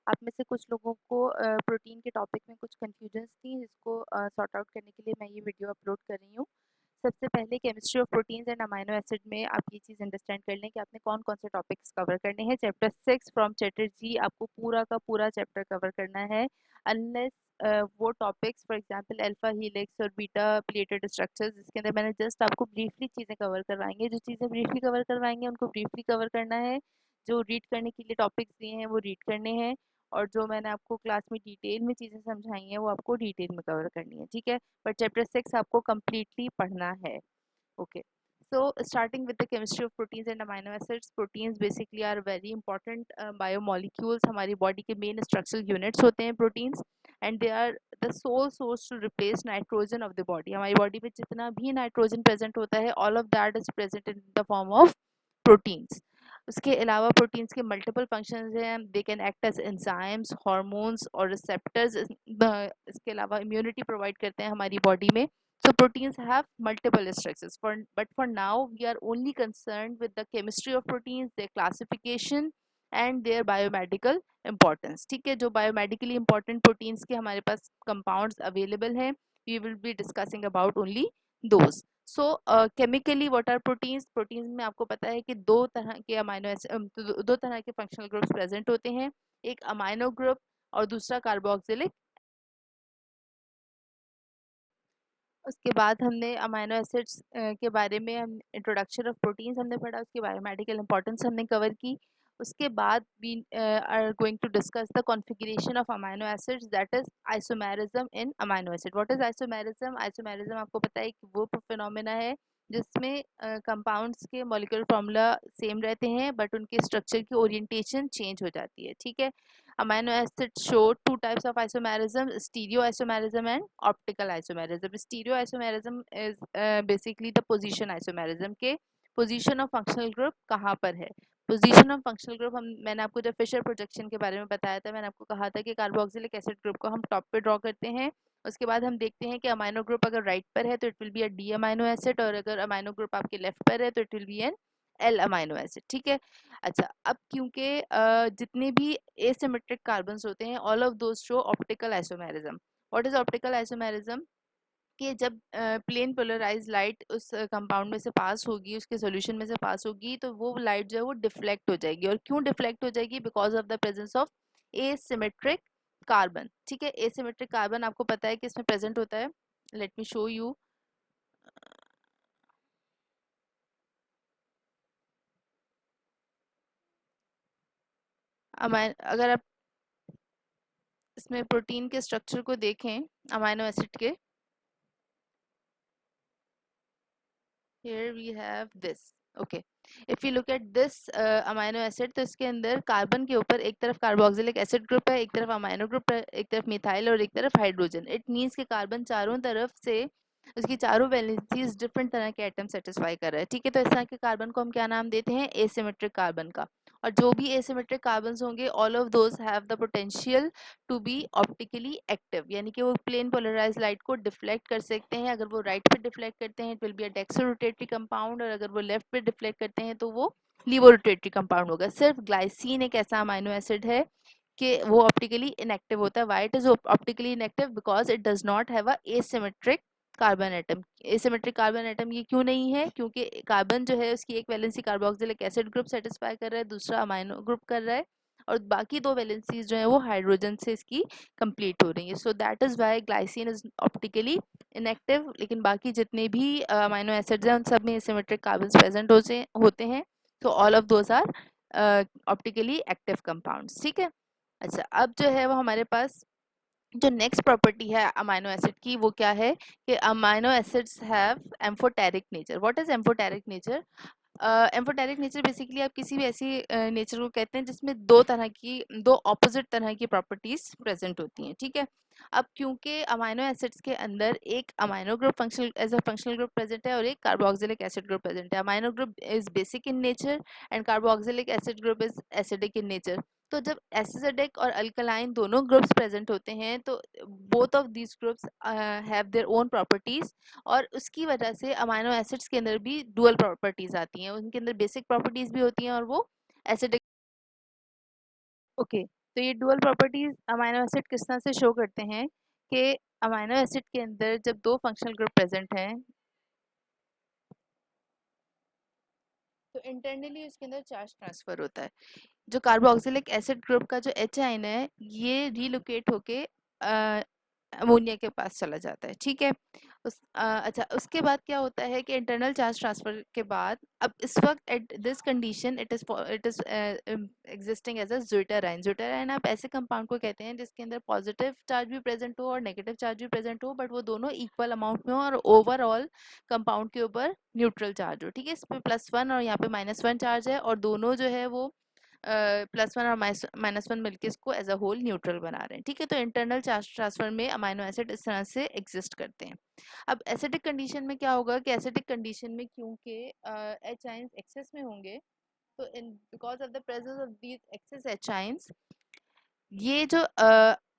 आप में से कुछ लोगों को प्रोटीन के टॉपिक में कुछ कन्फ्यूजन्स थी, जिसको सॉर्ट आउट करने के लिए मैं ये वीडियो अपलोड कर रही हूँ। सबसे पहले chemistry of proteins and amino acid में आप ये चीज़ अंडरस्टैंड कर लें कि आपने कौन-कौन से टॉपिक्स कवर करने हैं। चैप्टर 6 फ्रॉम चैटर्जी आपको पूरा का पूरा चैप्टर कवर करना है, अनलेस वो topics for example alpha helix और बीटा प्लेटेड स्ट्रक्चर्स, जिसके अंदर मैंने जस्ट आपको ब्रीफली चीज़ें कवर करवाएंगे। जो चीज़ें ब्रीफली कवर करवाएंगे उनको ब्रीफली कवर करना है, जो रीड करने के लिए टॉपिक्स दिए हैं वो रीड करने हैं, और जो मैंने आपको क्लास में डिटेल में चीज़ें समझाई हैं वो आपको डिटेल में कवर करनी है, ठीक है। बट चैप्टर 6 आपको कम्प्लीटली पढ़ना है। Okay, so starting with the chemistry of proteins and amino acids, proteins basically are very important biomolecules. हमारी body के main structural units होते हैं proteins, and they are the sole source to replace nitrogen of the body. हमारी body में जितना भी nitrogen present होता है, all of that is present in the form of proteins. उसके अलावा प्रोटीन्स के मल्टीपल फंक्शंस हैं, they can act as enzymes, hormones और रिसेप्टर्स। इसके अलावा इम्यूनिटी प्रोवाइड करते हैं हमारी बॉडी में। So proteins have multiple structures, but for now we are only concerned with the chemistry of proteins, their classification and their biomedical importance. ठीक है, जो biomedically important proteins के हमारे पास compounds available हैं, we will be discussing about only those. So chemically what are proteins? Proteins में आपको पता है कि दो तरह के दो तरह के functional groups present होते हैं, एक अमाइनो ग्रुप और दूसरा कार्बोक्सिलिक। उसके बाद हमने अमाइनो एसिड्स के बारे में, हम इंट्रोडक्शन ऑफ प्रोटीन्स हमने पढ़ा, उसकी बायोमेडिकल इंपॉर्टेंस हमने कवर की। उसके बाद we are going to discuss the configuration of amino acids, that is isomerism in amino acid. What is isomerism? Isomerism आपको पता है कि वो फिनोमेना है जिसमें कंपाउंड्स के मॉलिक्यूलर फार्मूला सेम रहते हैं बट उनके स्ट्रक्चर की ओरिएंटेशन चेंज हो जाती है, ठीक है। Amino acids show two types of isomerism: stereoisomerism and optical isomerism. Stereoisomerism is basically the position isomerism के position of functional group कहाँ पर है। पोजीशन ऑफ फंक्शनल ग्रुप मैंने आपको जब फिशर प्रोजेक्शन के बारे में बताया था, मैंने आपको कहा था कि कार्बोक्सिलिक एसिड ग्रुप को हम टॉप पे ड्रॉ करते हैं। उसके बाद हम देखते हैं कि अमाइनो ग्रुप अगर राइट पर है तो it will be a D amino acid, और अगर अमाइनो ग्रुप आपके लेफ्ट पर है तो it will be an L amino acid, ठीक है। अच्छा, अब क्योंकि जितने भी एसिमेट्रिक कार्बन्स होते हैं, all of those show optical isomerism. What is optical isomerism? कि जब प्लेन पोलराइज लाइट उस कंपाउंड में से पास होगी, उसके सॉल्यूशन में से पास होगी, तो वो लाइट जो है वो डिफ्लेक्ट हो जाएगी। और क्यों डिफ्लेक्ट हो जाएगी? Because of the presence of asymmetric carbon, ठीक है। एसिमेट्रिक कार्बन आपको पता है कि इसमें प्रेजेंट होता है। Let me show you. अगर आप इसमें प्रोटीन के स्ट्रक्चर को देखें, अमाइनो एसिड के, here we have this, okay, if you look at this amino acid, तो इसके अंदर कार्बन के ऊपर एक तरफ कार्बोक्सिलिक एसिड ग्रुप है, एक तरफ अमाइनो ग्रुप है, एक तरफ मिथाइल और एक तरफ हाइड्रोजन। इट मींस कि कार्बन चारों तरफ से उसकी चारों वैलेंसीज डिफरेंट तरह के एटम सेटिस्फाई कर रहा है, ठीक है। तो इस तरह के कार्बन को हम क्या नाम देते हैं? एसिमेट्रिक कार्बन का। और जो भी एसिमेट्रिक कार्बन होंगे, all of those have the potential to be optically active, यानी कि वो प्लेन पोलराइज लाइट को डिफ्लेक्ट कर सकते हैं। अगर वो राइट पे डिफ्लेक्ट करते हैं it will be a dextrorotatory compound, और अगर वो लेफ्ट पे डिफ्लेक्ट करते हैं तो वो लीवोरोटेटरी कंपाउंड होगा। सिर्फ ग्लाइसिन एक ऐसा अमाइनो एसिड है कि वो ऑप्टिकली इनएक्टिव होता है। Why it is optically inactive? Because it does not have a asymmetric carbon atom. Asymmetric carbon atom ये क्यों नहीं है? क्योंकि कार्बन जो है उसकी एक valency carboxylic acid group satisfy कर रहा है, दूसरा अमाइनो ग्रुप कर रहा है, और बाकी दो वैलेंसीज जो है वो हाइड्रोजन से इसकी कंप्लीट हो रही है। So that is why glycine is optically inactive. लेकिन बाकी जितने भी अमाइनो एसिड्स हैं उन सब में एसिमेट्रिक कार्बन्स प्रेजेंट होते हैं। तो all of those are optically active compounds, ठीक है। अच्छा, अब जो है वो हमारे पास जो नेक्स्ट प्रॉपर्टी है अमाइनो एसिड की, वो क्या है कि amino acids have amphoteric nature. What is amphoteric nature? Amphoteric nature basically आप किसी भी ऐसी नेचर को कहते हैं जिसमें दो ऑपोजिट तरह की प्रॉपर्टीज प्रेजेंट होती हैं, ठीक है। अब क्योंकि अमाइनो एसिड्स के अंदर एक amino group functional as a functional group present है और एक कार्बोक्सिलिक एसिड ग्रुप प्रेजेंट है। Amino group is basic in nature and carboxylic acid group is acidic in nature. तो जब एसिडिक और अल्कलाइन दोनों ग्रुप्स प्रेजेंट होते हैं तो both of these groups have their own properties, और उसकी वजह से अमाइनो एसिड्स के अंदर भी डुअल प्रॉपर्टीज आती हैं। उनके अंदर बेसिक प्रॉपर्टीज भी होती हैं और वो एसिडिक, ओके। तो ये डुअल प्रॉपर्टीज अमाइनो एसिड किस तरह से शो करते हैं कि अमाइनो एसिड के अंदर जब दो फंक्शनल ग्रुप प्रेजेंट हैं तो इंटरनली उसके अंदर चार्ज ट्रांसफर होता है। जो कार्बोक्सिलिक एसिड ग्रुप का जो एच आयन है ये रिलोकेट होके अमोनिया के पास चला जाता है, ठीक है। अच्छा, उसके बाद क्या होता है कि इंटरनल चार्ज ट्रांसफर के बाद अब इस वक्त at this condition it is existing as a zwitterion. Zwitterion आप ऐसे कंपाउंड को कहते हैं जिसके अंदर पॉजिटिव चार्ज भी प्रेजेंट हो और नेगेटिव चार्ज भी प्रेजेंट हो, बट वो दोनों इक्वल अमाउंट में हो और ओवरऑल कंपाउंड के ऊपर न्यूट्रल चार्ज हो, ठीक है। इस पे +1 और यहाँ पे -1 चार्ज है और दोनों जो है वो +1 और -1 मिलके इसको एज अ होल न्यूट्रल बना रहे हैं, ठीक है। तो इंटरनल चार्ज ट्रांसफर में अमाइनो एसिड इस तरह से एग्जिस्ट करते हैं। अब एसिडिक कंडीशन में क्या होगा कि एसिडिक कंडीशन में क्योंकि एच आयंस एक्सेस में होंगे, तो in because of the presence of these excess H ions, ये जो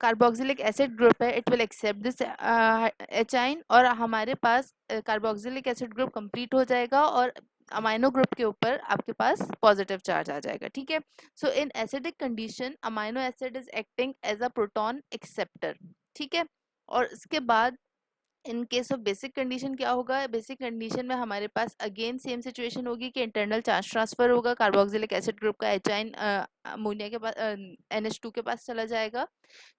कार्बोक्सिलिक एसिड ग्रुप है it will accept this H ion और हमारे पास कार्बोक्सिलिक एसिड ग्रुप कंप्लीट हो जाएगा और अमाइनो ग्रुप के ऊपर आपके पास पॉजिटिव चार्ज आ जाएगा, ठीक है। So in acidic condition amino acid is acting as a proton acceptor, ठीक है। और इसके बाद in case of basic condition क्या होगा, बेसिक कंडीशन में हमारे पास अगेन सेम सिचुएशन होगी कि इंटरनल चार्ज ट्रांसफर होगा, कार्बोक्सिलिक एसिड ग्रुप का एचाइन अमोनिया के पास NH2 के पास चला जाएगा,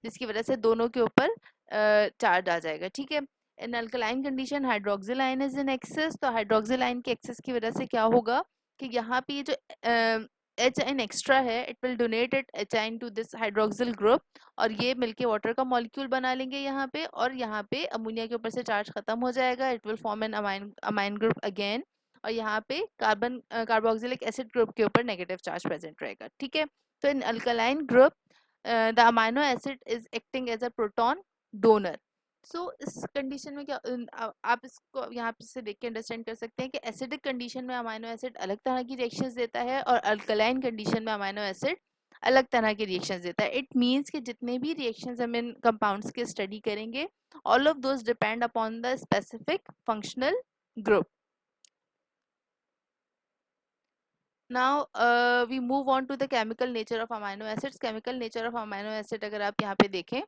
जिसकी वजह से दोनों के ऊपर चार्ज आ जाएगा, ठीक है। In alkaline condition hydroxyl ion is in excess, तो हाइड्रोक्सिल आयन के एक्सेस की वजह से क्या होगा कि यहाँ पे ये जो एच आइन एक्स्ट्रा है it will donate it H आइन टू दिस हाइड्रोक्सिल ग्रुप और ये मिलके वाटर का मॉलिक्यूल बना लेंगे यहाँ पे, और यहाँ पे अमोनिया के ऊपर से चार्ज खत्म हो जाएगा, it will form an amine amine group again, और यहाँ पे कार्बोक्सिलिक एसिड ग्रुप के ऊपर नेगेटिव चार्ज प्रेजेंट रहेगा, ठीक है। तो in alkaline group the amino acid is acting as a proton donor. So इस कंडीशन में क्या आप इसको यहाँ पे से देख के अंडरस्टैंड कर सकते हैं कि एसिडिक कंडीशन में अमाइनो एसिड अलग तरह की रिएक्शंस देता है और अल्कलाइन कंडीशन में अमाइनो एसिड अलग तरह के रिएक्शंस देता है। इट मीन्स कि जितने भी रिएक्शंस हम इन कंपाउंड्स के स्टडी करेंगे all of those depend upon the specific functional group. Now we move on to the chemical nature of amino acids. Chemical nature of amino acid अगर आप यहाँ पे देखें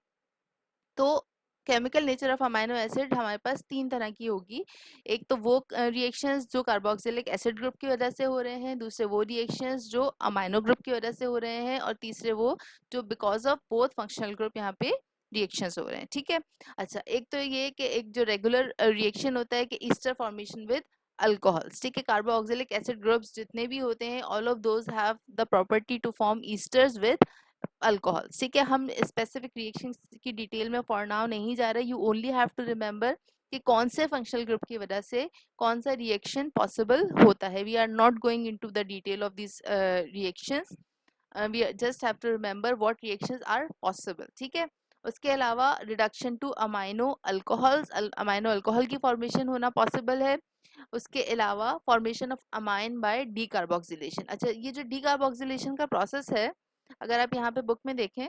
तो chemical nature of amino acid हमारे पास तीन तरह की होगी। एक तो वो रिएक्शंस जो कार्बोक्सिलिक एसिड ग्रुप की वजह से हो रहे हैं, दूसरे वो रिएक्शंस जो अमाइनो ग्रुप की वजह से हो रहे हैं, और तीसरे वो जो because of both functional group यहाँ पे रिएक्शंस हो रहे हैं, ठीक है। अच्छा, एक तो ये कि एक जो रेगुलर रिएक्शन होता है कि ईस्टर फॉर्मेशन विद अल्कोहल्स, ठीक है। कार्बोक्सिलिक एसिड ग्रुप्स जितने भी होते हैं all of those have the property to form esters with alcohols, ठीक है। हम स्पेसिफिक रिएक्शन की डिटेल में फॉर नाउ नहीं जा रहे, you only have to remember कि कौन से फंक्शनल ग्रुप की वजह से कौन सा रिएक्शन पॉसिबल होता है। We are not going into the detail of this reactions, we just have to remember what reactions are possible, ठीक है। उसके अलावा reduction to amino alcohols, amino alcohol की फॉर्मेशन होना पॉसिबल है। उसके अलावा formation of amine by decarboxylation. अच्छा, ये जो डीकार्बोक्सिलेशन का प्रोसेस है अगर आप यहाँ पे बुक में देखें,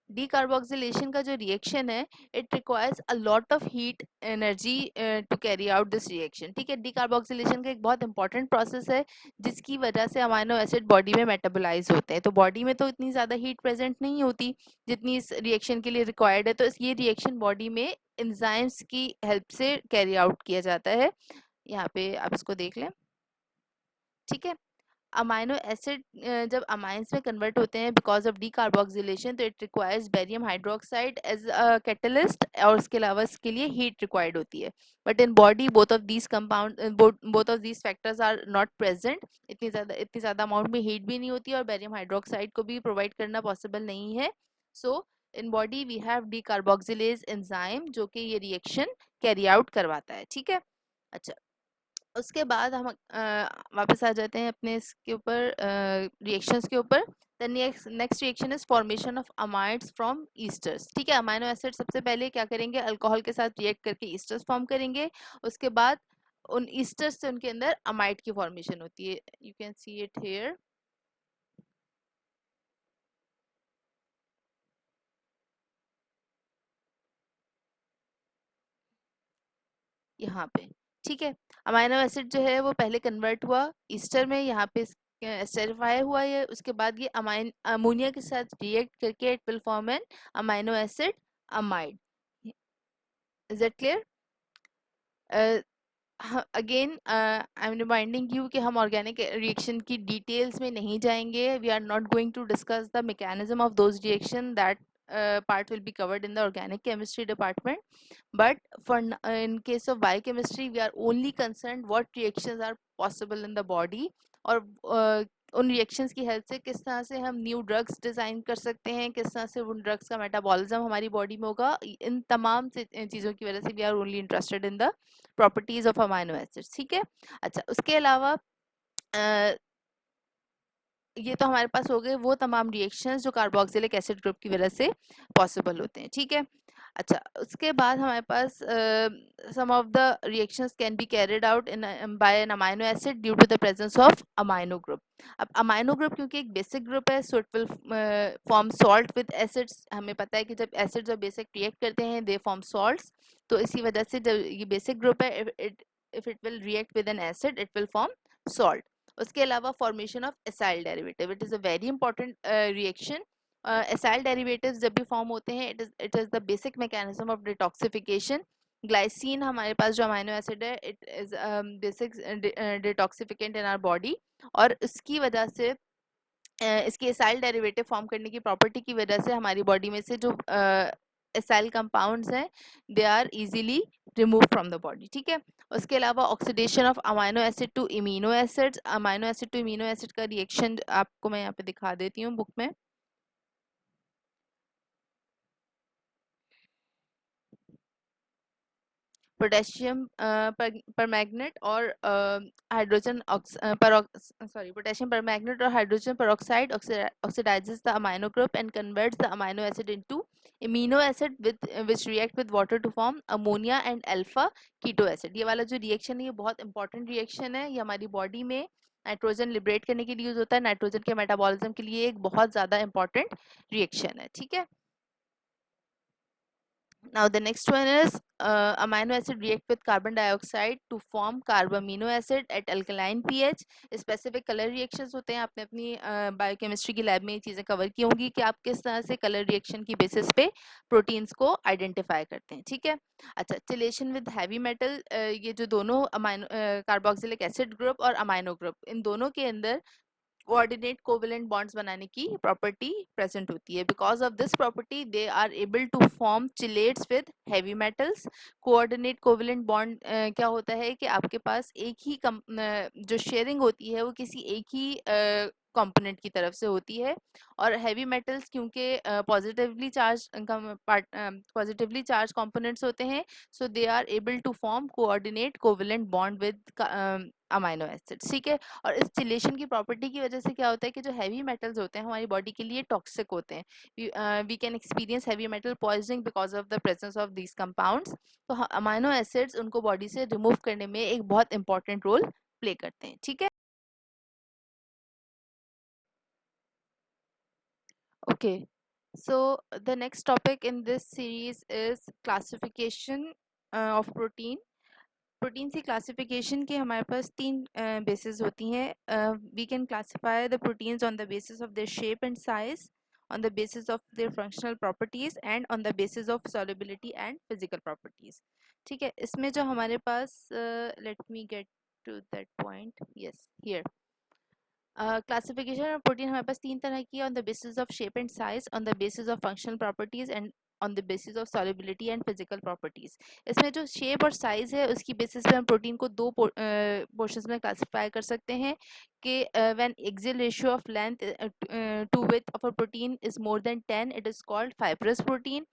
डीकार्बोक्सिलेशन का जो रिएक्शन है it requires a lot of heat energy to carry out this reaction, ठीक है। डीकार्बोक्सिलेशन का एक बहुत इंपॉर्टेंट प्रोसेस है जिसकी वजह से अमाइनो एसिड बॉडी में मेटाबोलाइज होते हैं। तो बॉडी में तो इतनी ज़्यादा हीट प्रेजेंट नहीं होती जितनी इस रिएक्शन के लिए रिक्वायर्ड है, तो ये रिएक्शन बॉडी में एंजाइम्स की हेल्प से कैरी आउट किया जाता है। यहाँ पे आप इसको देख लें, ठीक है। अमाइनो एसिड जब अमाइंस में कन्वर्ट होते हैं बिकॉज ऑफ डीकार्बोक्सिलेशन तो it requires barium hydroxide as a catalyst, और उसके अलावा इसके लिए हीट रिक्वायर्ड होती है। But in body both of these compound both of these factors are not present. इतनी ज़्यादा अमाउंट में हीट भी नहीं होती और बेरियम हाइड्रोक्साइड को भी प्रोवाइड करना पॉसिबल नहीं है। So in body we have decarboxylase enzyme जो कि ये रिएक्शन कैरी आउट करवाता है, ठीक है। अच्छा, उसके बाद हम वापस आ जाते हैं अपने इसके ऊपर रिएक्शंस के ऊपर। The next reaction is formation of amides from esters, ठीक है। अमाइनो एसिड सबसे पहले क्या करेंगे, अल्कोहल के साथ रिएक्ट करके ईस्टर्स फॉर्म करेंगे। उसके बाद उन ईस्टर्स से उनके अंदर अमाइड की फॉर्मेशन होती है। You can see it here, यहाँ पे, ठीक है। अमाइनो एसिड जो है वो पहले कन्वर्ट हुआ ईस्टर में, यहाँ पे एस्टरिफाई हुआ ये, उसके बाद ये अमोनिया के साथ रिएक्ट करके it will form an amino acid amide. Is that clear? Again I am reminding you कि हम ऑर्गेनिक रिएक्शन की डिटेल्स में नहीं जाएंगे. We are not going to discuss the mechanism of those reaction. That part will be covered in the organic chemistry department, but in case of biochemistry we are only concerned what reactions are possible in the body, और उन reactions की help से किस तरह से हम new drugs design कर सकते हैं, किस तरह से उन ड्रग्स का मेटाबॉलिज्म हमारी बॉडी में होगा. इन तमाम चीज़ों की वजह से we are only interested in the properties of amino acids. ठीक है. अच्छा, उसके अलावा ये तो हमारे पास हो गए वो तमाम रिएक्शंस जो कार्बोक्सिलिक एसिड ग्रुप की वजह से पॉसिबल होते हैं. ठीक है. अच्छा, उसके बाद हमारे पास some of the reactions can be carried out in by an amino acid due to the presence of amino group. अब अमाइनो ग्रुप क्योंकि एक बेसिक ग्रुप है, so it will form salt with acids. हमें पता है कि जब acids और बेसिक रिएक्ट करते हैं दे फॉर्म सॉल्ट्स. तो इसी वजह से जब ये बेसिक ग्रुप है, if it will react with an acid it will form salt. उसके अलावा formation of acyl derivative, it is a very important reaction. Acyl derivatives जब भी फॉर्म होते हैं it is the basic mechanism of detoxification. Glycine हमारे पास जो amino acid है it is basic detoxificant in our body, और इसकी वजह से इसके एसाइल डेरिवेटिव फॉर्म करने की प्रॉपर्टी की वजह से हमारी बॉडी में से जो एसाइल कंपाउंड्स हैं they are easily remove from the body. ठीक है. उसके अलावा oxidation of amino acid to imino acids. Amino acid to imino acid का रिएक्शन आपको मैं यहाँ पे दिखा देती हूँ बुक में. पोटेशियम परमैंगनेट और हाइड्रोजन पोटेशियम परमैंगनेट और hydrogen peroxide oxidizes the amino group and converts the amino acid into amino acid which react with water to form ammonia and alpha keto acid. ये वाला जो reaction है ये बहुत important reaction है. ये हमारी बॉडी में नाइट्रोजन लिबरेट करने के लिए यूज होता है. नाइट्रोजन के मेटाबॉलिज्म के लिए एक बहुत ज़्यादा इंपॉर्टेंट रिएक्शन है. ठीक है. Now the next one is amino acid react with carbon dioxide to form carbamino acid at alkaline pH. Specific color reactions होते हैं. आपने अपनी बायोकेमिस्ट्री की लैब में ये चीज़ें कवर की होंगी कि आप किस तरह से कलर रिएक्शन की बेसिस पे प्रोटीन्स को आइडेंटिफाई करते हैं. ठीक है. अच्छा, चिलेशन विद हैवी मेटल, ये जो दोनों अमाइनो कार्बोक्सिलिक एसिड ग्रुप और अमाइनो ग्रुप इन दोनों के अंदर कोऑर्डिनेट कोवेलेंट बॉन्ड्स बनाने की प्रॉपर्टी प्रेजेंट होती है. Because of this property they are able to form chelates with heavy metals. Coordinate covalent bond क्या होता है कि आपके पास एक ही जो शेयरिंग होती है वो किसी एक ही कंपोनेंट की तरफ से होती है. और हैवी मेटल्स क्योंकि पॉजिटिवली चार्ज कंपोनेंट्स होते हैं, so they are able to form coordinate covalent bond with amino acids. ठीक है. और इस चिलेशन की प्रॉपर्टी की वजह से क्या होता है कि जो हैवी मेटल्स होते हैं हमारी बॉडी के लिए टॉक्सिक होते हैं. We can experience heavy metal poisoning because of the presence of these compounds. तो अमाइनो एसिड्स उनको बॉडी से रिमूव करने में एक बहुत इंपॉर्टेंट रोल प्ले करते हैं. ठीक है. Okay, so the next topic in this series is classification of protein. Protein की क्लासिफिकेशन के हमारे पास तीन बेसिस होती हैं. We can classify the proteins on the basis of their shape and size, on the basis of their functional properties and on the basis of solubility and physical properties. ठीक है. इसमें जो हमारे पास let me get to that point. Yes, here. Classification of protein हमारे पास तीन तरह की है. On the basis of shape and size, on the basis of functional properties and on the basis of solubility and physical properties. इसमें जो shape और size है उसकी बेसिस पे हम प्रोटीन को दो पोर्शंस में क्लासिफाई कर सकते हैं कि when axial ratio of length to width of a protein is more than 10 it is called fibrous protein.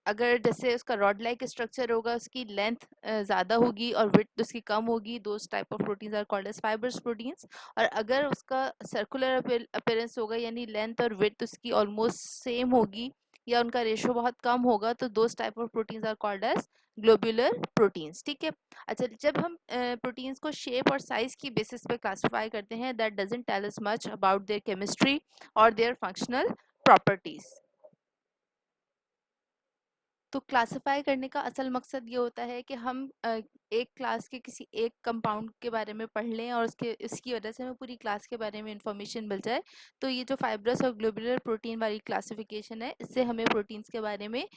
अगर जैसे उसका रॉड लाइक स्ट्रक्चर होगा, उसकी लेंथ ज़्यादा होगी और विड्थ उसकी कम होगी, those type of proteins are called as fibrous proteins. और अगर उसका सर्कुलर अपीयरेंस होगा यानी लेंथ और विड्थ उसकी ऑलमोस्ट सेम होगी या उनका रेशियो बहुत कम होगा, तो those type of proteins are called as globular proteins. ठीक है. अच्छा, जब हम प्रोटीन्स को शेप और साइज की बेसिस पे क्लासिफाई करते हैं that doesn't tell us much about their chemistry और देयर फंक्शनल प्रॉपर्टीज. तो क्लासिफाई करने का असल मकसद ये होता है कि हम एक क्लास के किसी एक कंपाउंड के बारे में पढ़ लें और उसके इसकी वजह से हमें पूरी क्लास के बारे में इंफॉर्मेशन मिल जाए। तो ये जो फाइब्रस और ग्लोबुलर प्रोटीन वाली क्लासिफिकेशन है, इससे हमें प्रोटीन्स के बारे में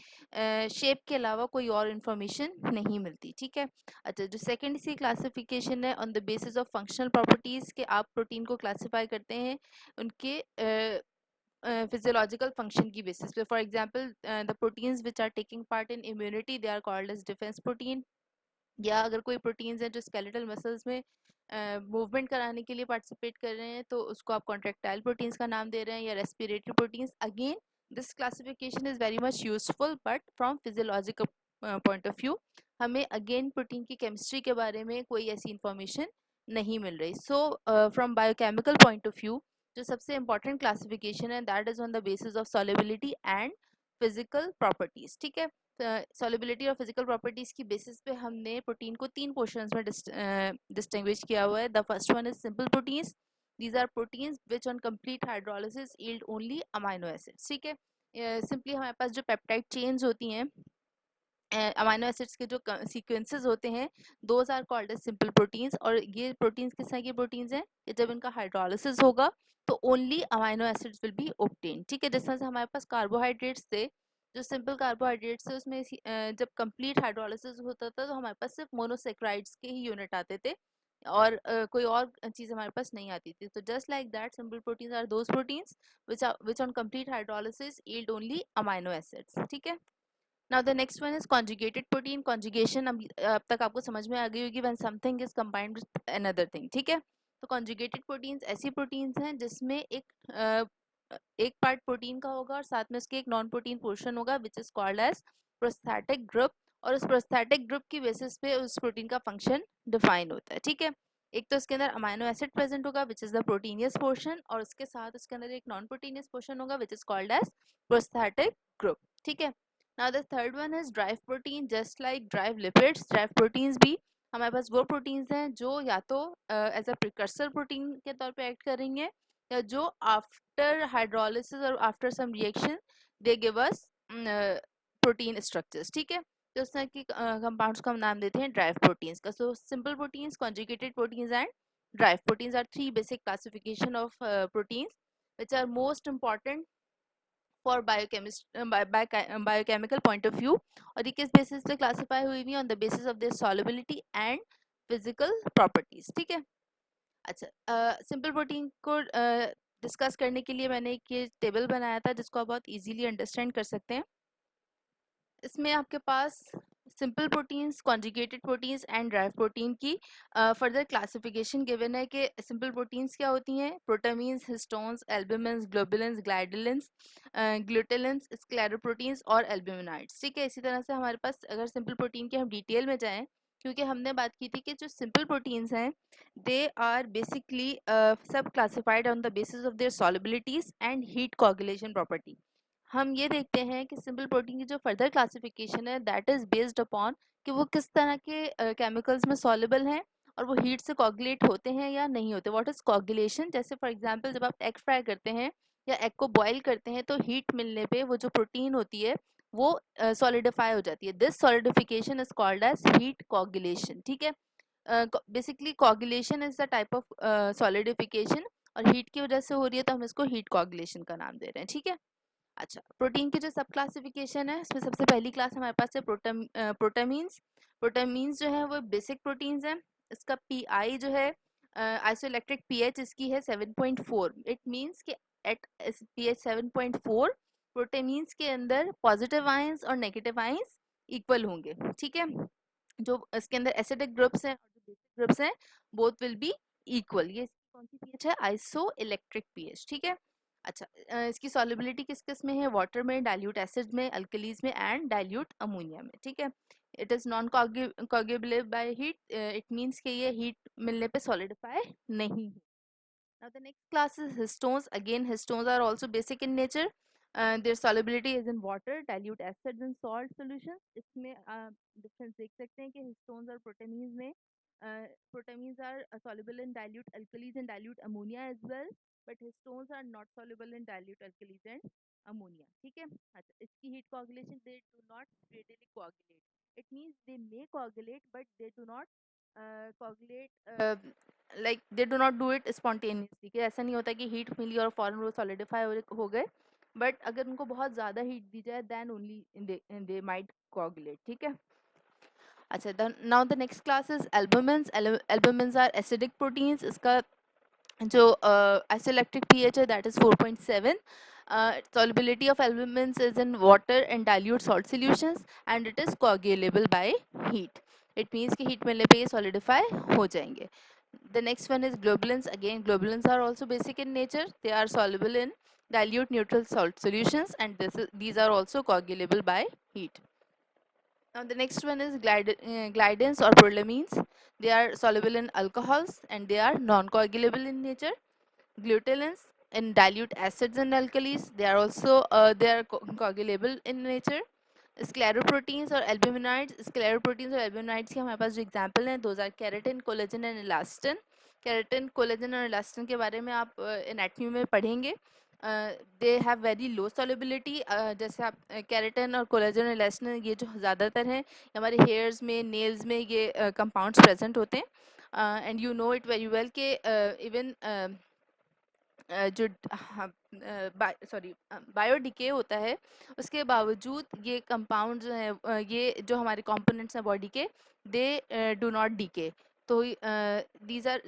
शेप के अलावा कोई और इंफॉर्मेशन नहीं मिलती। ठीक है। अच्छा, जो सेकेंड सी क्लासिफिकेशन है on the basis of functional properties, के आप प्रोटीन को क्लासीफाई करते हैं उनके physiological function की basis पे। For example, the proteins which are taking part in immunity, they are called as defense protein। या अगर कोई प्रोटीन्स हैं जो स्केलेटल मसल्स में मूवमेंट कराने के लिए पार्टिसिपेट कर रहे हैं, तो उसको आप कॉन्ट्रेक्टाइल प्रोटीन्स का नाम दे रहे हैं, या respiratory proteins. Again this classification is very much useful, but from physiological point of view हमें अगेन प्रोटीन की केमिस्ट्री के बारे में कोई ऐसी इंफॉर्मेशन नहीं मिल रही। So from biochemical point of view जो सबसे इंपॉर्टेंट क्लासिफिकेशन है, that is on the basis of solubility and physical properties. ठीक है। सॉलिबिलिटी और फिजिकल प्रॉपर्टीज की बेसिस पे हमने प्रोटीन को तीन पोर्शंस में डिस्टिंग्विश किया हुआ है। The first one is simple proteins. These are proteins which on complete hydrolysis yield only amino acids. ठीक है। सिंपली हमारे पास जो पेप्टाइड चेन्स होती हैं, अमाइनो एसिड्स के जो सीक्वेंसेस होते हैं, those are called as simple proteins. और ये प्रोटीन्स किस तरह की प्रोटीन्स हैं कि जब इनका हाइड्रोलिसिस होगा तो only amino acids will be obtain. ठीक है। जिस तरह से हमारे पास कार्बोहाइड्रेट्स थे, जो सिंपल कार्बोहाइड्रेट्स थे, उसमें जब कंप्लीट हाइड्रोलिसिस होता था तो हमारे पास सिर्फ मोनोसेक्राइड्स के ही यूनिट आते थे और कोई और चीज़ हमारे पास नहीं आती थी। तो just like that simple proteins are those proteins which on complete hydrolysis yield only amino acids. ठीक है। Now the next one is conjugated protein. Conjugation अब तक आपको समझ में आ गई होगी, when something is combined with another thing. ठीक है। तो कॉन्जुगेटेड प्रोटीन्स ऐसी प्रोटीन्स हैं जिसमें एक पार्ट प्रोटीन का होगा और साथ में उसके एक नॉन प्रोटीन पोर्शन होगा, which is called as prosthetic group. और उस प्रोस्थेटिक ग्रुप की बेसिस पे उस प्रोटीन का फंक्शन डिफाइन होता है। ठीक है। एक तो उसके अंदर अमाइनो एसिड प्रेजेंट होगा, which is the proteinaceous portion, और उसके साथ उसके अंदर एक नॉन प्रोटीनियस पोर्शन होगा, which is called as prosthetic group. ठीक है। Now the third one is drive protein. Just like drive lipids, drive proteins भी हमारे पास वो प्रोटीन्स हैं जो या तो एज अ प्रिकर्सर प्रोटीन के तौर पे एक्ट करेंगे, या जो आफ्टर हाइड्रोलिसिस और after some reaction they give us protein structures. ठीक है। तो उस तरह की कंपाउंड्स को हम नाम देते हैं ड्राइव प्रोटीन्स का। So simple proteins, conjugated proteins and derived proteins are three basic classification of proteins which are most important for biochemical point of view. और ये किस बेसिस पे क्लासीफाई हुई हुई, on the basis of their solubility and physical properties. ठीक है। अच्छा, simple protein को डिस्कस करने के लिए मैंने एक ये टेबल बनाया था जिसको आप बहुत इजीली अंडरस्टैंड कर सकते हैं। इसमें आपके पास simple proteins, conjugated proteins and derived protein की फर्दर क्लासिफिकेशन गिवन है कि सिंपल प्रोटीन्स क्या होती हैं। प्रोटामीन्स, हिस्टोन्स, एल्बुमिन्स, ग्लोबुलिन्स, ग्लाइडुलिन्स, ग्लूटेलिन्स, स्क्लेरोप्रोटीन्स और एल्ब्यूमिनाइड्स। ठीक है। इसी तरह से हमारे पास अगर सिंपल प्रोटीन के हम डिटेल में जाएं, क्योंकि हमने बात की थी कि जो सिंपल प्रोटीन्स हैं they are basically subclassified on the basis of their solubilities and heat coagulation property. हम ये देखते हैं कि सिंपल प्रोटीन की जो फर्दर क्लासिफिकेशन है, दैट इज बेस्ड अपॉन कि वो किस तरह के केमिकल्स में सॉल्युबल हैं और वो हीट से कोagulate होते हैं या नहीं होते। What is coagulation? जैसे फॉर एग्जांपल जब आप एग फ्राई करते हैं या एग को बॉईल करते हैं, तो हीट मिलने पे वो जो प्रोटीन होती है वो सॉलिडिफाई हो जाती है। This solidification is called as heat coagulation. ठीक है। Basically coagulation is the type of solidification, और हीट की वजह से हो रही है तो हम इसको हीट कोagulation का नाम दे रहे हैं। ठीक है। अच्छा, प्रोटीन की जो सब क्लासिफिकेशन है, इसमें सबसे पहली क्लास हमारे पास है प्रोटामीन्स। प्रोटामीन्स जो है वो बेसिक प्रोटीन्स हैं। इसका पीआई जो है, आइसोइलेक्ट्रिक पीएच इसकी है 7.4। इट मींस कि एट पीएच 7.4 प्रोटामीन्स के अंदर पॉजिटिव आयंस और नेगेटिव आयंस इक्वल होंगे। ठीक है। जो इसके अंदर एसिडिक ग्रुप्स हैं और जो बेसिक ग्रुप्स हैं, बोथ विल बी इक्वल। ये इसकी कौन सी पीएच है? Iso electric pH. ठीक है। अच्छा, इसकी सॉल्युबिलिटी किस किस में है? वाटर में, डाइल्यूट एसिड में, अल्कलीज में एंड डाइल्यूट अमोनिया में। ठीक है। It is non coagulable by heat. It means कि ये हीट मिलने पे सॉलिडिफाई नहीं है। Now the next class is histones. Again, histones are also basic in nature. Their solubility is in water, dilute acids and salt solutions. इसमें difference देख सकते हैं कि histones और protamines में protamines are soluble in dilute alkalis and dilute ammonia as well, but histones are not soluble in dilute alkalis and ammonia, ठीक है। अच्छा, इसकी heat coagulation, they do not readily coagulate, it means they may coagulate but they do not coagulate, like they do not do it spontaneously, कि ऐसा नहीं होता कि heat मिली और फॉरन वो सॉलिडिफाई हो गए, बट अगर उनको बहुत ज़्यादा हीट दी जाए then only they might coagulate, ठीक है। अच्छा, now the next class is albumins. Albumins are acidic proteins. इसका जो isoelectric pH है that is 4.7. Solubility of albumins is in water and dilute salt solutions and it is coagulable by heat. It means कि heat मिलने पे ये solidify हो जाएंगे. The next one is globulins. Again, globulins are also basic in nature. They are soluble in dilute neutral salt solutions and these are also coagulable by heat. Now the next one is glidins or prolamines. They are soluble in alcohols and they are non-coagulable in nature. Glutenins in dilute acids and alkalis, they are also coagulable in nature. Scleroproteins or albuminoids, scleroproteins और albuminoids के हमारे पास जो example हैं, those are keratin, collagen and elastin. Keratin, collagen और elastin के बारे में आप anatomy में पढ़ेंगे. They have very low solubility. जैसे आप keratin और collagen और elastin ये जो ज़्यादातर हैं हमारे hairs में, nails में ये compounds present होते हैं. And you know it very well कि even जो सॉरी बायोडिके होता है उसके बावजूद ये कंपाउंड जो है ये जो हमारे कंपोनेंट्स हैं बॉडी के, दे डू नॉट डीके। तो दीज आर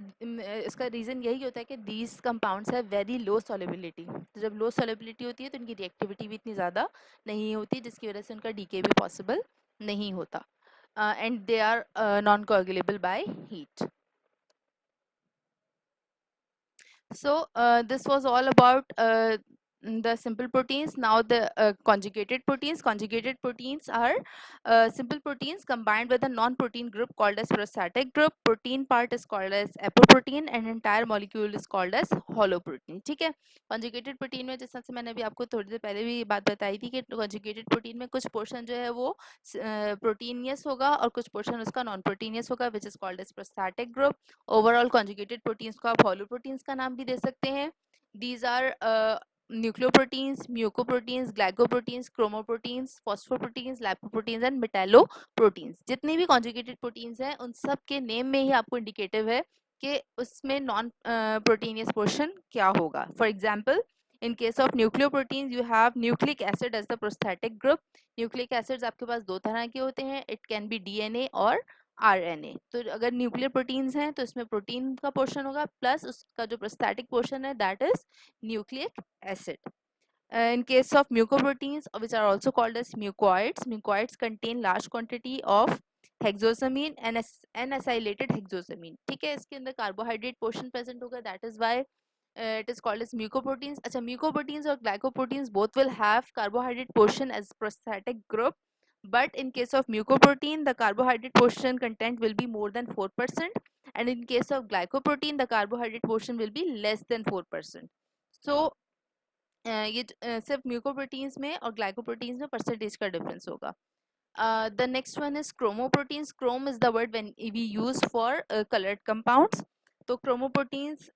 इसका रीज़न यही होता है कि दीज कंपाउंड्स है वेरी लो सॉलिबिलिटी। तो जब लो सॉलिबिलिटी होती है तो इनकी रिएक्टिविटी भी इतनी ज़्यादा नहीं होती जिसकी वजह से उनका डीके भी पॉसिबल नहीं होता। And they are non coagulable by heat. So this was all about the simple proteins. Now the conjugated proteins. Conjugated proteins are simple proteins combined with a non-protein group called as prostatic group. Protein part is called as apoprotein and entire molecule is called as hollow protein. ठीक है। conjugated protein में जैसा से मैंने अभी आपको थोड़ी देर पहले भी ये बात बताई थी कि conjugated protein में कुछ पोर्शन जो है वो प्रोटीनियस होगा और कुछ पोर्शन उसका नॉन प्रोटीनियस होगा, which is called as prosthetic group. Overall conjugated proteins को आप हॉलो प्रोटीन्स का नाम भी दे सकते हैं। These are nucleoproteins, mucoproteins, glycoproteins, chromoproteins, phosphoproteins, lipoproteins and metalloproteins. जितनी भी कॉन्जुगेटेड प्रोटीन्स हैं उन सब के नेम में ही आपको इंडिकेटिव है कि उसमें नॉन प्रोटीनियस पोर्शन क्या होगा। For example, in case of nucleoproteins you have nucleic acid as the prosthetic group. Nucleic acids आपके पास दो तरह के होते हैं, इट कैन बी डीएनए और आरएनए। तो अगर न्यूक्लियर प्रोटीन्स हैं तो इसमें प्रोटीन का पोर्शन होगा प्लस उसका जो प्रोस्थेटिक पोर्शन है that is nucleic acid. In case of mucoproteins, which are also called as mucoids contain large quantity of hexosamine and acylated hexosamine. ठीक है, इसके अंदर कार्बोहाइड्रेट पोर्शन प्रेजेंट होगा, that is why it is called as mucoproteins. अच्छा, mucoproteins और glycoproteins both will have carbohydrate portion as prosthetic group, but in case of mucoprotein the carbohydrate portion content will be more than 4% and in case of glycoprotein the carbohydrate portion will be less than 4%. So ये सिर्फ म्यूकोप्रोटीन्स में और glycoproteins में percentage का difference होगा. The next one is chromoproteins. Chrome is the word when we use for colored compounds. तो chromoproteins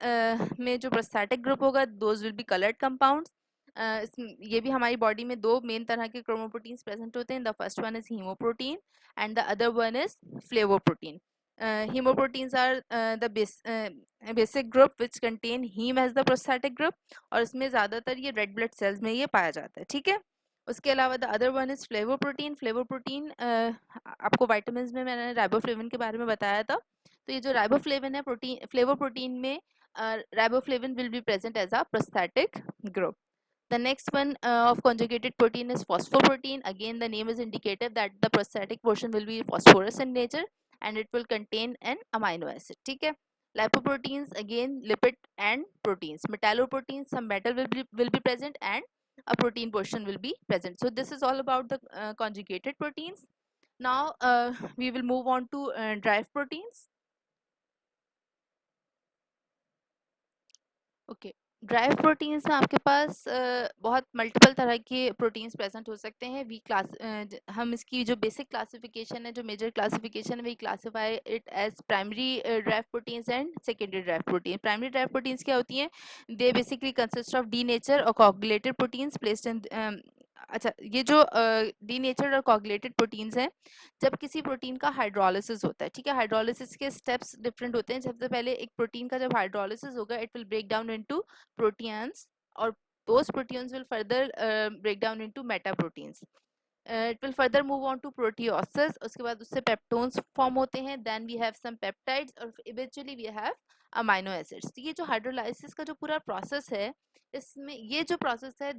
में जो prosthetic group होगा those will be colored compounds. ये भी हमारी बॉडी में दो मेन तरह के chromoproteins present होते हैं. The first one is hemoprotein and the other one is flavoprotein. Hemoproteins are the basic group which contain heme as the prosthetic group और इसमें ज़्यादातर ये रेड ब्लड सेल्स में ये पाया जाता है. ठीक है. उसके अलावा the other one is flavoprotein. Flavoprotein आपको वाइटामिन में मैंने राइबोफ्लेविन के बारे में बताया था. तो ये जो राइबोफ्लेविन है प्रोटीन, फ्लेवोप्रोटीन में riboflavin will be present as a prosthetic group. The next one of conjugated protein is phosphoprotein. Again, the name is indicative that the prosthetic portion will be phosphorus in nature and it will contain an amino acid. ठीक है. Lipoproteins, again lipid and proteins. Metalloproteins, some metal will be present and a protein portion will be present. So this is all about the conjugated proteins. Now we will move on to derived proteins. Okay. Dry proteins में आपके पास बहुत multiple तरह के proteins present हो सकते हैं। हम इसकी जो बेसिक क्लासिफिकेशन है, जो मेजर क्लासिफिकेशन है, we classify it as primary derived proteins and secondary derived protein. Primary derived proteins क्या होती हैं? They basically consist of denatured और कोगुलेटेड प्रोटीन्स प्लेस्ड इन अच्छा, ये जो डी नेचर और कोगुलेटेड प्रोटीन्स हैं, जब किसी प्रोटीन का हाइड्रोलिसिस होता है, ठीक है, हाइड्रोलिसिस के स्टेप्स डिफरेंट होते हैं। सबसे पहले एक प्रोटीन का जब हाइड्रोलिसिस होगा, it will break down into proteins, or those proteins will further break down into metaproteins. It will further move on to proteosis. उसके बाद उससे पेप्टोन्स फॉर्म होते हैं, then we have some peptides और eventually we have amino acids. तो ये जो hydrolysis का जो पूरा प्रोसेस है, इसमें ये जो प्रोसेस है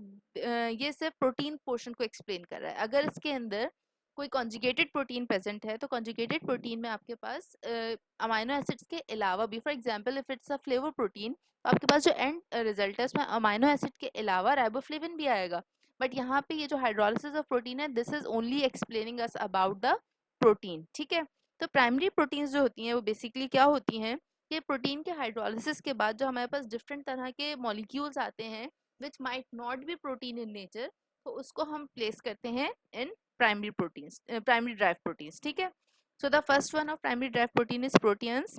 ये सिर्फ प्रोटीन पोर्शन को एक्सप्लेन कर रहा है। अगर इसके अंदर कोई कॉन्जुगेटेड प्रोटीन प्रेजेंट है, तो कॉन्जुगेटेड प्रोटीन में आपके पास अमाइनो एसिड्स के अलावा भी, for example if it's a flavour protein, तो आपके पास जो एंड रिजल्ट है उसमें अमाइनो एसिड के अलावा राइबोफ्लेविन भी आएगा। बट यहाँ पे ये जो हाइड्रोलिसिस ऑफ प्रोटीन है, this is only explaining us about the protein, ठीक है। तो प्राइमरी प्रोटीन्स जो होती हैं वो बेसिकली क्या होती हैं कि प्रोटीन के हाइड्रोलिसिस के बाद जो हमारे पास डिफरेंट तरह के मॉलिक्यूल्स आते हैं which might not be protein in nature, तो उसको हम प्लेस करते हैं in primary proteins, primary drive proteins, ठीक है। So the first one of primary drive protein is proteins.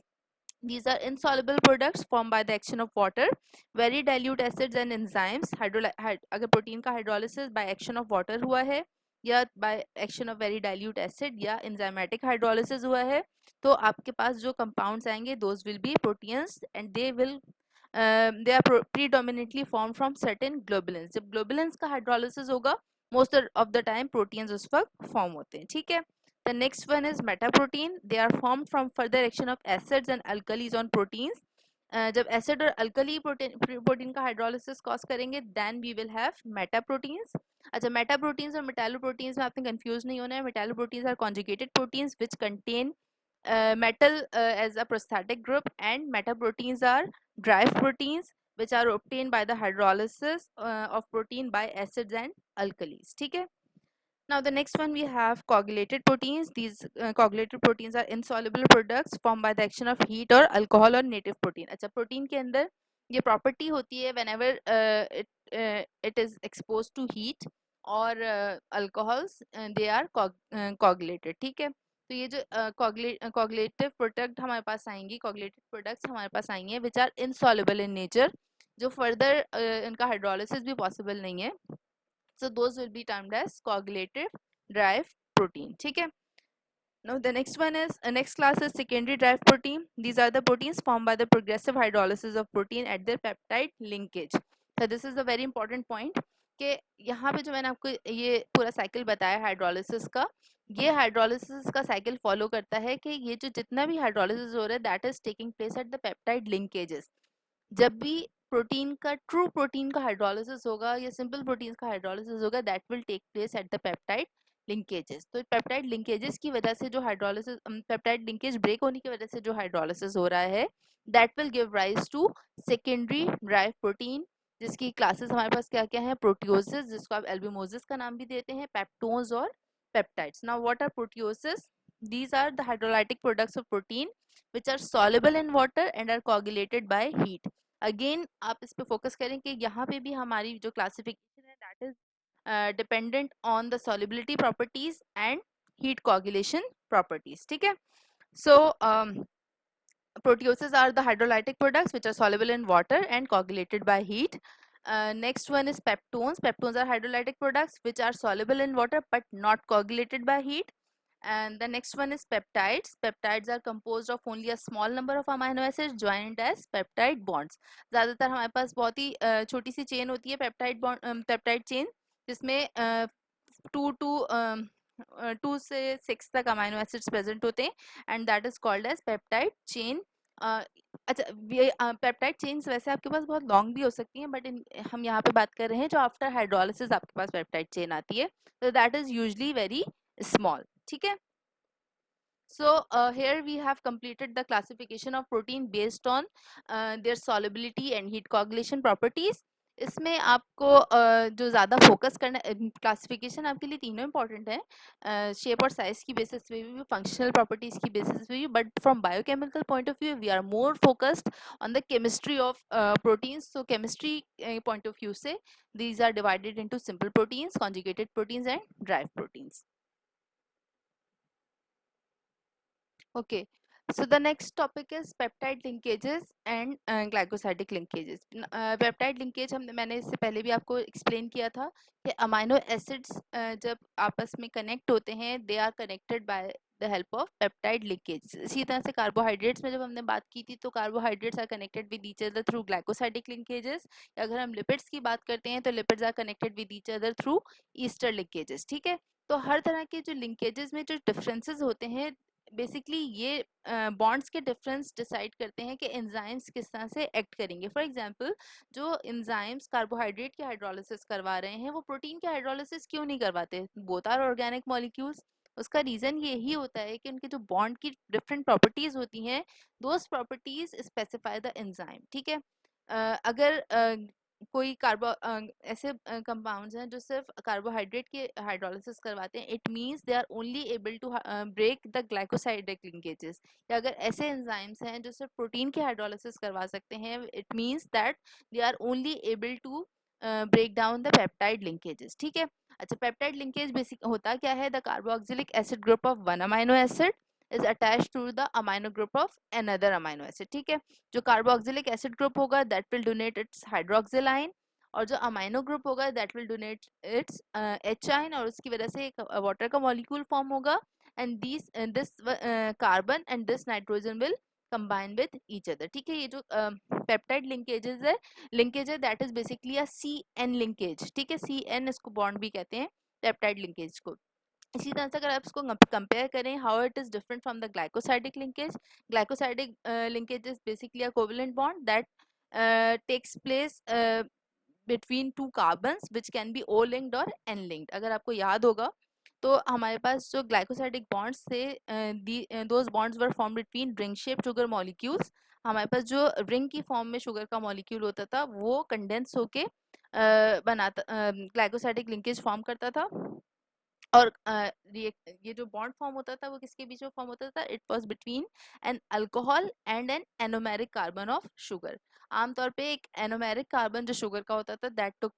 These are insoluble products formed by the action of water, very dilute acids and enzymes. अगर protein का hydrolysis by action of water हुआ है, या by action of very dilute acid, या enzymatic hydrolysis हुआ है, तो आपके पास जो कंपाउंड्स आएंगे those will be proteins and they are predominantly form from certain globulins. जब ग्लोबुलिन्स का हाइड्रोलिसिस होगा, most of the time proteins उस वक्त फॉर्म होते हैं, ठीक है। The next one is metaprotein. They are formed from further action of acids and alkalis on proteins. जब एसिड और अल्कली प्रोटीन का हाइड्रोलिसिस कॉज करेंगे, देन वी विल हैव मेटाप्रोटीन्स। अच्छा, मेटाप्रोटीन्स और मेटालोप्रोटीन्स में आपने कंफ्यूज नहीं होना है। Metalloproteins are conjugated proteins which contain metal as a prosthetic group, and metaproteins are drive proteins which are obtained by the hydrolysis of protein by acids and alkalis, ठीक है। Now the next one we have coagulated proteins. These coagulated proteins are insoluble products formed by the action of heat or alcohol or native protein. अच्छा, protein के अंदर ये property होती है whenever it is exposed to heat और alcohols, they are coagulated, ठीक है। तो ये जो coagulative product हमारे पास आएंगी, coagulated products हमारे पास आएंगे which are insoluble in nature, जो further इनका हाइड्रोलिसिस भी पॉसिबल नहीं है। So those will be termed as coagulative drive protein, ठीक है। Now the next one is next class is secondary drive protein. These are the proteins formed by the progressive hydrolysis of protein at their peptide linkage. So this is a very important point कि यहाँ पे जो मैंने आपको ये पूरा cycle बताया hydrolysis का, ये हाइड्रोलिसिस का साइकिल फॉलो करता है कि ये जो जितना भी हाइड्रोलिसिस हो रहा है that is taking place at the peptide linkages. जब भी प्रोटीन का ट्रू प्रोटीन का हाइड्रोलिसिस होगा या सिंपल प्रोटीन का हाइड्रोलिसिस होगा, that will take place at the peptide linkages. तो पेप्टाइड लिंकेजेस की वजह से जो हाइड्रोलिसिस, पेप्टाइड लिंकेज ब्रेक होने की वजह से जो हाइड्रोलिसिस हो रहा है, that will give rise to secondary derived protein, जिसकी क्लासेस हमारे पास क्या क्या है? प्रोटियोसिस, जिसको आप एल्ब्यूमोसिस का नाम भी देते हैं, पेप्टोन्स और peptides. Now what are proteoses? These are the hydrolytic products of protein which are soluble in water and are coagulated by heat. Again आप इस पे फोकस करें कि यहाँ पे भी हमारी जो क्लासिफिकेशन है that is dependent on the solubility properties and heat coagulation properties, ठीक है। सो proteoses are the hydrolytic products which are soluble in water and coagulated by heat. Next one is peptones. Peptones are hydrolytic products which are soluble in water but not coagulated by heat. And the next one is peptides. Peptides are composed of only a small number of amino acids joined as peptide bonds. ज़्यादातर हमारे पास बहुत ही छोटी सी chain होती है peptide bond, peptide chain, जिसमें 2 से 6 तक amino acids present होते हैं, and that is called as peptide chain. अच्छा, ये पेप्टाइड चेन्स वैसे आपके पास बहुत लॉन्ग भी हो सकती हैं, बट हम यहाँ पे बात कर रहे हैं जो आफ्टर हाइड्रोलिसिस आपके पास पेप्टाइड चेन आती है, तो that is usually very small, ठीक है। So here we have completed the classification of protein based on their solubility and heat coagulation properties. इसमें आपको जो ज़्यादा फोकस करना, क्लासिफिकेशन आपके लिए तीनों इंपॉर्टेंट है, शेप और साइज की बेसिस पे भी, फंक्शनल प्रॉपर्टीज की बेसिस पे भी, but from biochemical point of view we are more focused on the chemistry of proteins. So chemistry point of view से these are divided into simple proteins, conjugated proteins and derived proteins. Okay, so the next topic is peptide linkages and glycosidic linkages. Peptide linkage मैंने इससे पहले भी आपको explain किया था कि amino acids जब आपस में connect होते हैं, they are connected by the help of peptide linkage. इसी तरह से कार्बोहाइड्रेट्स में जब हमने बात की थी तो carbohydrates are connected with each other through glycosidic linkages. अगर हम लिपिड्स की बात करते हैं तो lipids are connected with each other through ester linkages. ठीक है, तो हर तरह के जो लिंकेजेस में जो डिफरेंसेस होते हैं, बेसिकली ये बॉन्ड्स के डिफरेंस डिसाइड करते हैं कि एंजाइम्स किस तरह से एक्ट करेंगे. फॉर एग्जांपल, जो एंजाइम्स कार्बोहाइड्रेट की हाइड्रोलिसिस करवा रहे हैं वो प्रोटीन की हाइड्रोलिसिस क्यों नहीं करवाते? Both are organic molecules. उसका रीजन यही होता है कि उनके जो बॉन्ड की डिफरेंट प्रॉपर्टीज होती हैं, those properties specify the enzyme. ठीक है, अगर कोई ऐसे कंपाउंड्स हैं जो सिर्फ कार्बोहाइड्रेट की हाइड्रोलिसिस करवाते हैं, it means they are only able to break the glycosidic linkages. या अगर ऐसे एंजाइम्स हैं जो सिर्फ प्रोटीन की हाइड्रोलिसिस करवा सकते हैं, it means that they are only able to break down the peptide linkages. ठीक है, अच्छा, पेप्टाइड लिंकेज बेसिक होता क्या है? The carboxylic acid group of one amino acid is attached to the amino group of another amino acid. ठीक है, जो carboxylic acid group होगा that will donate its hydroxyl ion, और जो अमाइनो ग्रुप होगा that will donate its H ion, और उसकी वजह से एक वाटर का मॉलिक्यूल फॉर्म होगा. And this carbon and this nitrogen will combine with each other. ठीक है, ये जो पेप्टाइड लिंकेज है that is basically a C N linkage. ठीक है, सी एन इसको बॉन्ड भी कहते हैं पेप्टाइड लिंकेज को. इसी तरह से अगर आप इसको कंपेयर करें, how it is different from the glycosidic linkage. Glycosidic linkage is basically a covalent bond that takes place between two carbons which can be O linked और N linked. अगर आपको याद होगा तो हमारे पास जो ग्लाइकोसाइडिक बॉन्ड्स थे, those bonds were form between ring shape sugar molecules. हमारे पास जो रिंग की फॉर्म में शुगर का मॉलिक्यूल होता था वो कंडेंस होके बनाता ग्लाइकोसाइडिक लिंकेज फॉर्म करता था. और ये जो बॉन्ड फॉर्म होता था वो किसके बीच में फॉर्म होता था? It was between an alcohol and an anomeric carbon of sugar. आमतौर पे एक एनोमेरिक कार्बन जो शुगर का होता था that took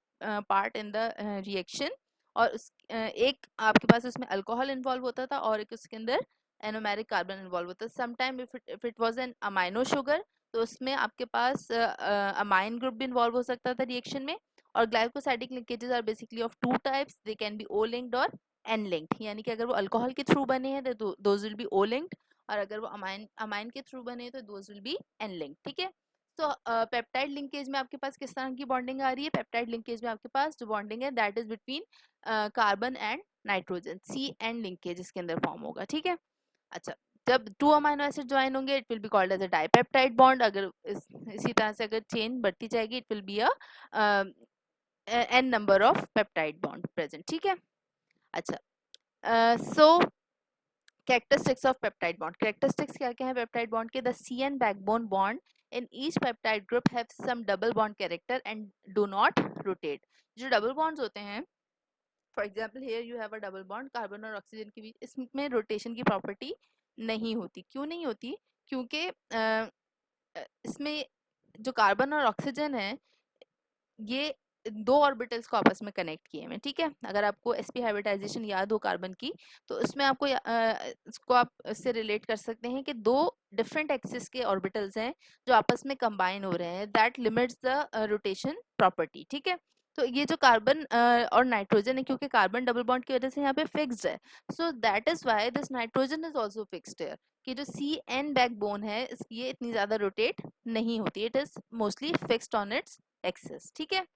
part in the reaction, और एक आपके पास उसमें अल्कोहल इन्वॉल्व होता था और एक उसके अंदर एनोमेरिक कार्बन इन्वॉल्व होता था. Sometime if it was an amino sugar तो उसमें आपके पास अमाइन ग्रुप भी इन्वॉल्व हो सकता था रिएक्शन में. और glycosidic linkages are basically of two types, they can be O linked और एन लिंक्ड. यानी कि अगर वो अल्कोहल के थ्रू बने हैं तो those will be O linked, और अगर वो अमाइन के थ्रू बने हैं तो those will be N linked. ठीक है, तो पेप्टाइड लिंकेज में आपके पास किस तरह की बॉन्डिंग आ रही है? पेप्टाइड लिंकेज में आपके पास जो बॉन्डिंग है that is between carbon and nitrogen, C N linkage इसके अंदर फॉर्म होगा. ठीक है, अच्छा, जब टू अमाइनो एसिड ज्वाइन होंगे it will be called as a dipeptide bond. अगर इसी तरह से अगर चेन बढ़ती जाएगी it will be a N number of peptide bond present. ठीक है, अच्छा, so characteristics of peptide bond. Characteristics क्या क्या है peptide bond के? The CN backbone bond in each peptide group have some double bond character and do not rotate. जो double bonds होते हैं, for example here you have a double bond carbon और oxygen के बीच, इसमें rotation की property नहीं होती. क्यों नहीं होती? क्योंकि इसमें जो कार्बन और ऑक्सीजन है ये दो ऑर्बिटल्स को आपस में कनेक्ट किए हैं. ठीक है, अगर आपको sp हाइब्रिडाइजेशन याद हो कार्बन की तो उसमें आपको इसको आप इससे रिलेट कर सकते हैं कि दो डिफरेंट एक्सिस के ऑर्बिटल्स हैं जो आपस में कंबाइन हो रहे हैं, that limits the rotation property. ठीक है, तो ये जो कार्बन और नाइट्रोजन है, क्योंकि कार्बन डबल बॉन्ड की वजह से यहाँ पे फिक्स्ड है, so that is why this nitrogen is also fixed है कि जो सी एन बैकबोन है ये इतनी ज्यादा रोटेट नहीं होती, it is mostly fixed on its axis. ठीक है,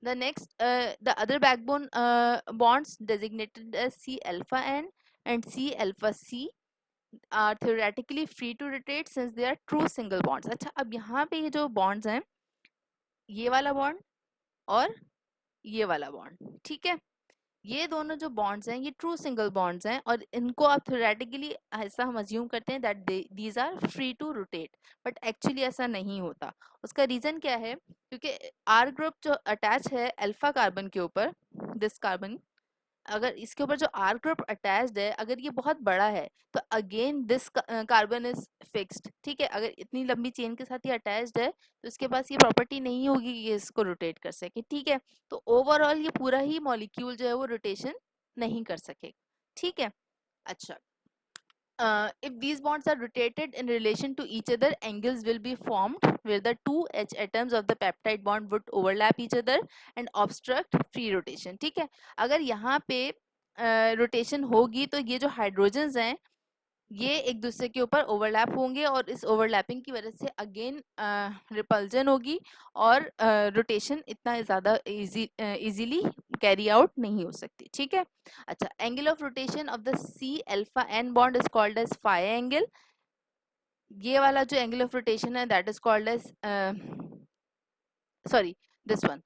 the next, the other backbone bonds designated as C alpha N and C alpha C are theoretically free to rotate since they are true single bonds. अच्छा, अब यहाँ पे ये जो bonds हैं, ये वाला bond और ये वाला bond, ठीक है, ये दोनों जो बॉन्ड्स हैं ये ट्रू सिंगल बॉन्ड्स हैं, और इनको आप थ्योरेटिकली ऐसा हम अज्यूम करते हैं that these are free to rotate, but actually ऐसा नहीं होता। उसका रीजन क्या है? क्योंकि आर ग्रुप जो अटैच है अल्फा कार्बन के ऊपर, दिस कार्बन, अगर इसके ऊपर जो आर ग्रुप अटैच्ड है अगर ये बहुत बड़ा है तो again this carbon is fixed, ठीक है। अगर इतनी लंबी चेन के साथ ये अटैच्ड है तो इसके पास ये प्रॉपर्टी नहीं होगी कि ये इसको रोटेट कर सके, ठीक है। तो ओवरऑल ये पूरा ही मॉलिक्यूल जो है वो रोटेशन नहीं कर सकेगा, ठीक है। अच्छा, if these bonds are rotated in relation to each other, angles will be formed where the two H atoms of the peptide bond would overlap each other and obstruct free rotation, ठीक है। अगर यहाँ पे rotation होगी तो ये जो hydrogens हैं ये एक दूसरे के ऊपर ओवरलैप होंगे और इस ओवरलैपिंग की वजह से अगेन रिपल्जन होगी और रोटेशन इतना ज़्यादा इजीली कैरी आउट नहीं हो सकती, ठीक है। अच्छा, angle of rotation of the C alpha N bond is called as phi angle. ये वाला जो एंगल ऑफ रोटेशन है that is called as, sorry, this one,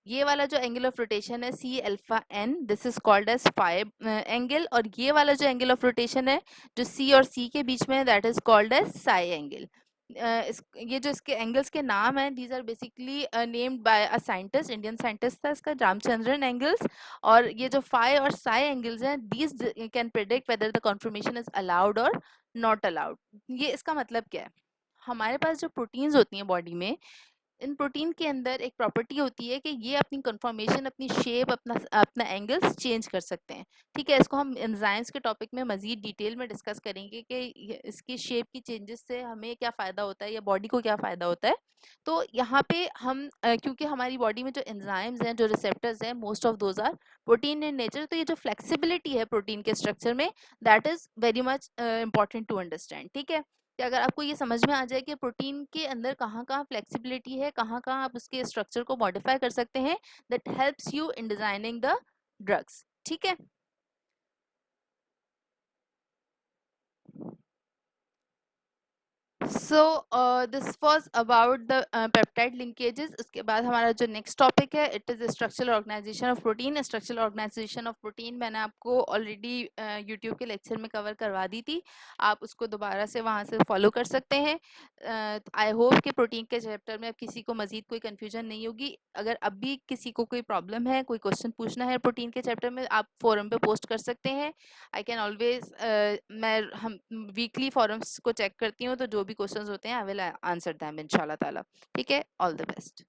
ये वाला जो एंगल ऑफ रोटेशन है C alpha N, this is called as phi angle, और ये वाला जो एंगल ऑफ रोटेशन है जो सी और सी के बीच में है that is called as psi angle. ये जो इसके एंगल्स के नाम हैं these are basically named by a scientist, Indian scientist था इसका, रामचंद्रन एंगल्स। और ये जो फाई और साई एंगल्स हैं these can predict whether the conformation is allowed और नॉट अलाउड। ये इसका मतलब क्या है? हमारे पास जो प्रोटीन्स होती हैं बॉडी में, इन प्रोटीन के अंदर एक प्रॉपर्टी होती है कि ये अपनी कंफर्मेशन, अपनी शेप, अपना अपना एंगल्स चेंज कर सकते हैं, ठीक है। इसको हम एंजाइम्स के टॉपिक में मजीद डिटेल में डिस्कस करेंगे कि इसकी शेप की चेंजेस से हमें क्या फ़ायदा होता है या बॉडी को क्या फ़ायदा होता है। तो यहाँ पे हम क्योंकि हमारी बॉडी में जो एंजाइम्स हैं, जो रिसेप्टर्स हैं, most of those are protein in nature, तो ये जो फ्लेक्सिबिलिटी है प्रोटीन के स्ट्रक्चर में that is very much important to understand, ठीक है। कि अगर आपको ये समझ में आ जाए कि प्रोटीन के अंदर कहाँ कहाँ फ्लेक्सिबिलिटी है, कहाँ कहाँ आप उसके स्ट्रक्चर को मॉडिफाई कर सकते हैं, that helps you in designing the drugs, ठीक है। So this was about the peptide linkages. उसके बाद हमारा जो नेक्स्ट टॉपिक है it is structural organization of protein. Structural organization of protein मैंने आपको ऑलरेडी यूट्यूब के लेक्चर में कवर करवा दी थी, आप उसको दोबारा से वहाँ से फॉलो कर सकते हैं। आई होप कि प्रोटीन के चैप्टर में अब किसी को मजीद कोई कन्फ्यूजन नहीं होगी। अगर अब भी किसी को कोई प्रॉब्लम है, कोई क्वेश्चन पूछना है प्रोटीन के चैप्टर में, आप फोरम पे पोस्ट कर सकते हैं। आई कैन ऑलवेज, मैं हम वीकली फॉरम्स को चेक करती हूँ, तो जो भी क्वेश्चंस होते हैं आई विल आंसर दैम इंशाल्लाह ताला, ठीक है। All the best.